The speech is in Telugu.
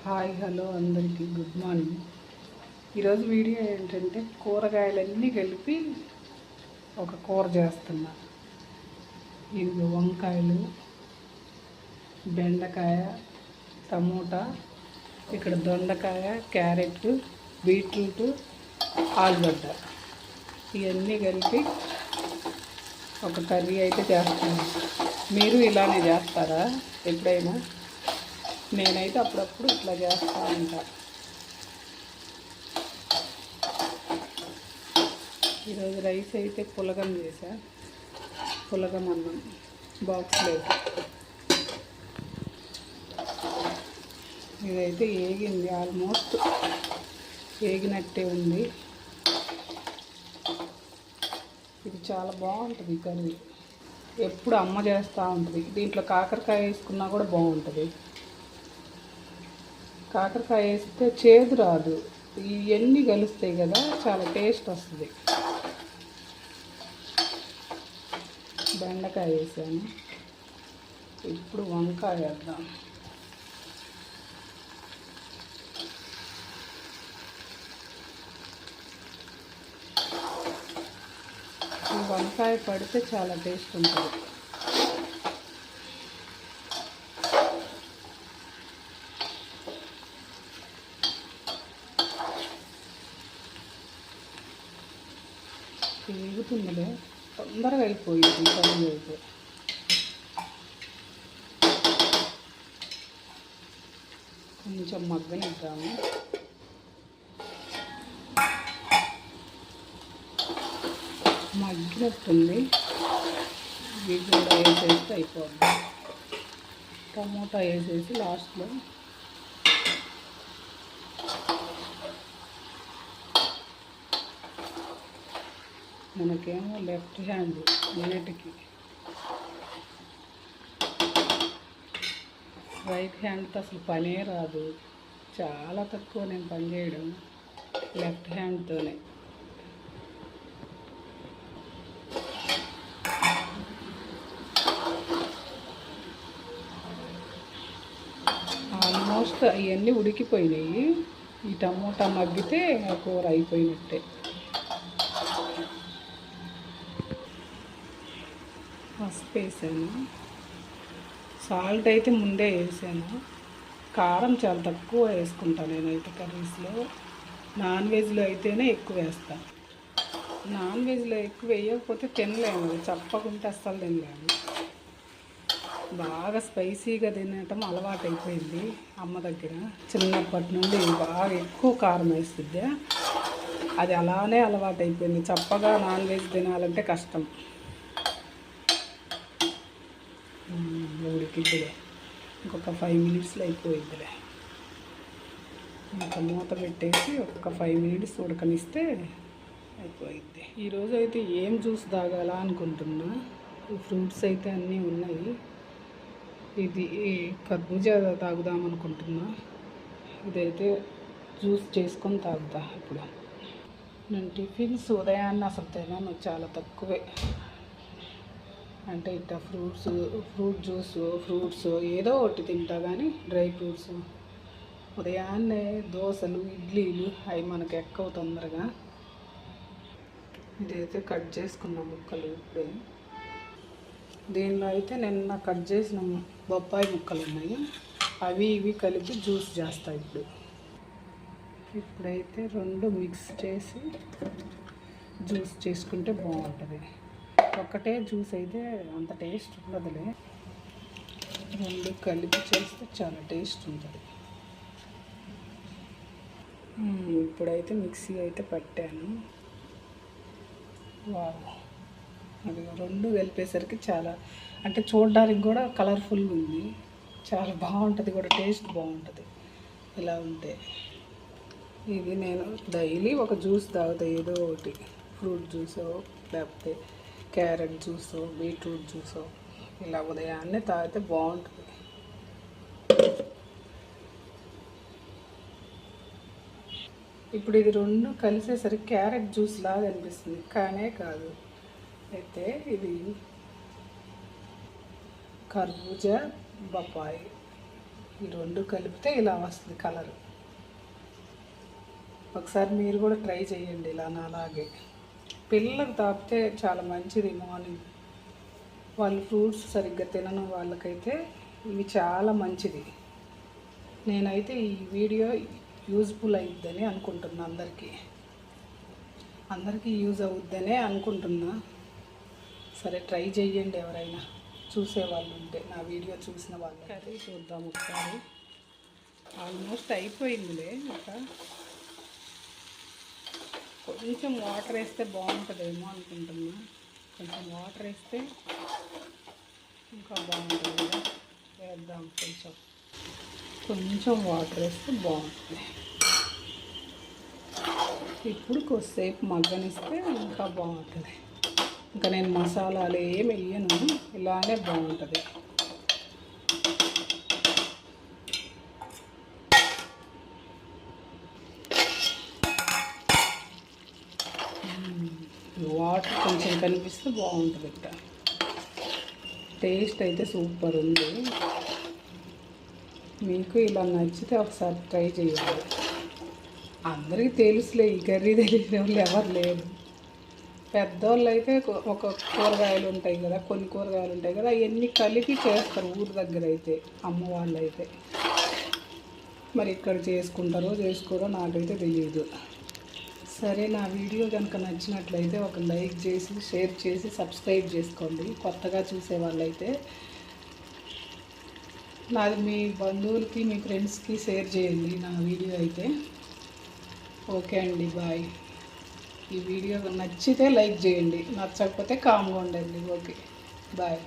హాయ్ హలో అందరికీ గుడ్ మార్నింగ్. ఈరోజు వీడియో ఏంటంటే కూరగాయలన్నీ కలిపి ఒక కూర చేస్తున్నా. ఇది వంకాయలు, బెండకాయ, టమోటా, ఇక్కడ దొండకాయ, క్యారెట్, బీట్రూట్, ఆలుగడ్డ ఇవన్నీ కలిపి ఒక కర్రీ అయితే చేస్తున్నాను. మీరు ఇలానే చేస్తారా ఎప్పుడైనా? నేనైతే అప్పుడప్పుడు ఇట్లా చేస్తూ ఉంటా. ఈరోజు రైస్ అయితే పులగం చేసా. పులగం అన్నం బాక్స్ లేదు. ఇదైతే ఏగింది, ఆల్మోస్ట్ ఏగినట్టే ఉంది. ఇది చాలా బాగుంటుంది కర్రీ. ఎప్పుడు అమ్మ చేస్తూ ఉంటుంది. దీంట్లో కాకరకాయ వేసుకున్నా కూడా బాగుంటుంది. కాకరకాయ వేస్తే చేదు రాదు. ఇవన్నీ కలుస్తాయి కదా, చాలా టేస్ట్ వస్తుంది. బెండకాయ వేసాను. ఇప్పుడు వంకాయ వేద్దాం. ఈ వంకాయ పడితే చాలా టేస్ట్ ఉంటుంది. వేగుతుందిలే, తొందరగా అయిపోయింది కర్రీ అయితే. కొంచెం మగ్గనిద్దాము. మగ్గినట్టుంది. ఇవి కూడా వేసేస్తే అయిపోద్ది. టమోటా వేసేసి లాస్ట్లో మనకేమో లెఫ్ట్ హ్యాండ్ అన్నిటికీ, రైట్ హ్యాండ్తో అసలు పనే రాదు. చాలా తక్కువ నేను పని చేయడం లెఫ్ట్ హ్యాండ్తోనే. ఆల్మోస్ట్ అవన్నీ ఉడికిపోయినాయి. ఈ టమోటా మగ్గితే ఆ కూర అయిపోయినట్టే. పసుపు వేసాను. సాల్ట్ అయితే ముందే వేసాను. కారం చాలా తక్కువ వేసుకుంటాను నేనైతే కర్రీస్లో. నాన్ వెజ్లో అయితేనే ఎక్కువ వేస్తాను. నాన్ వెజ్లో ఎక్కువ వేయకపోతే తినలేము, చప్పకుంటే అస్సలు తినలేము. బాగా స్పైసీగా తినటం అలవాటు అయిపోయింది అమ్మ దగ్గర. చిన్నప్పటి నుండి బాగా ఎక్కువ కారం వేస్తుంది. అది అలానే అలవాటు అయిపోయింది. చప్పగా నాన్ వెజ్ తినాలంటే కష్టం. ఉడికిద్దిలే, ఇంకొక 5 మినిట్స్లో అయిపోయిద్దిలే. ఇంకా మూత పెట్టేసి ఒక 5 మినిట్స్ ఉడకనిస్తే అయిపోయిద్ది. ఈరోజు అయితే ఏం జ్యూస్ తాగాల అనుకుంటున్నా. ఈ ఫ్రూట్స్ అయితే అన్నీ ఉన్నాయి. ఇది కర్బూజా తాగుదాం అనుకుంటున్నా. ఇదైతే జ్యూస్ చేసుకొని తాగుతా. ఇప్పుడు నేను టిఫిన్స్ ఉదయాన్నే అసలు తినను, చాలా తక్కువే. అంటే ఇట్లా ఫ్రూట్ జ్యూస్, ఫ్రూట్స్ ఏదో ఒకటి తింటా. కానీ డ్రై ఫ్రూట్స్ ఉదయాన్నే దోశలు, ఇడ్లీలు అవి మనకు ఎక్కవు తొందరగా. ఇదైతే కట్ చేసుకున్న ముక్కలు ఇప్పుడే. దీనిలో అయితే నిన్న కట్ చేసిన బొప్పాయి ముక్కలు ఉన్నాయి. అవి ఇవి కలిపి జ్యూస్ చేస్తా ఇప్పుడు. ఇప్పుడైతే రెండు మిక్స్ చేసి జ్యూస్ చేసుకుంటే బాగుంటుంది. ఒక్కటే జ్యూస్ అయితే అంత టేస్ట్ ఉండదులే. రెండు కలిపి చేస్తే చాలా టేస్ట్ ఉంటుంది. ఇప్పుడైతే మిక్సీ అయితే పట్టాను. అది రెండు కలిపేసరికి చాలా, అంటే చూడడానికి కూడా కలర్ఫుల్గా ఉంది. చాలా బాగుంటుంది కూడా, టేస్ట్ బాగుంటుంది ఇలా ఉంటే. ఇది నేను డైలీ ఒక జ్యూస్ తాగుతా, ఏదో ఒకటి. ఫ్రూట్ జ్యూసో, లేకపోతే క్యారెట్ జ్యూసో, బీట్రూట్ జ్యూసో ఇలా ఉదయాన్నే తాగితే బాగుంటుంది. ఇప్పుడు ఇది రెండు కలిసేసరికి క్యారెట్ జ్యూస్ లాగా అనిపిస్తుంది, కానే కాదు. అయితే ఇది కర్బూజా, బొప్పాయి ఈ రెండు కలిపితే ఇలా వస్తుంది కలరు. ఒకసారి మీరు కూడా ట్రై చేయండి ఇలా అలాగే. పిల్లలకు తాపితే చాలా మంచిది. మార్నింగ్ వాళ్ళు ఫ్రూట్స్ సరిగ్గా తినని వాళ్ళకైతే ఇవి చాలా మంచిది. నేనైతే ఈ వీడియో యూజ్ఫుల్ అవుద్దని అనుకుంటున్నా, అందరికీ యూజ్ అవుద్దనే అనుకుంటున్నా. సరే ట్రై చేయండి ఎవరైనా చూసేవాళ్ళు ఉంటే, నా వీడియో చూసిన వాళ్ళు. కర్రీ చూద్దాం ఒకసారి. ఆల్మోస్ట్ అయిపోయిందిలే. కొంచెం వాటర్ వేస్తే బాగుంటుందేమో అనుకుంటున్నా. కొంచెం వాటర్ వేస్తే ఇంకా బాగుంటుంది కదా. వేద్దాం కొంచెం వాటర్ వేస్తే బాగుంటుంది. ఇప్పుడు కొద్దిసేపు మగ్గనిస్తే ఇంకా బాగుంటుంది. ఇంకా నేను మసాలాలు ఏమి వేయను, ఇలానే బాగుంటుంది. వాటర్ కొంచెం కనిపిస్తే బాగుంటుంది. ఇక్కడ టేస్ట్ అయితే సూపర్ ఉంది. మీకు ఇలా నచ్చితే ఒకసారి ట్రై చేయాలి. అందరికీ తెలుసులే, ఈ కర్రీ తెలిసిన వాళ్ళు ఎవరు లేరు. పెద్దవాళ్ళు అయితే ఒక కూరగాయలు ఉంటాయి కదా, కొన్ని కూరగాయలు ఉంటాయి కదా, అవన్నీ కలిపి చేస్తారు ఊరి దగ్గర అయితే, అమ్మ వాళ్ళు అయితే. మరి ఇక్కడ చేసుకుంటారో చేసుకోరో నాకైతే తెలియదు. సరే, నా వీడియో కనుక నచ్చినట్లయితే ఒక లైక్ చేసి, షేర్ చేసి, సబ్స్క్రైబ్ చేసుకోండి. కొత్తగా చూసే వాళ్ళైతే నాది మీ బంధువులకి, మీ ఫ్రెండ్స్కి షేర్ చేయండి నా వీడియో అయితే. ఓకే అండి, బాయ్. ఈ వీడియో నచ్చితే లైక్ చేయండి, నచ్చకపోతే కామ్గా ఉండండి. Okay, bye.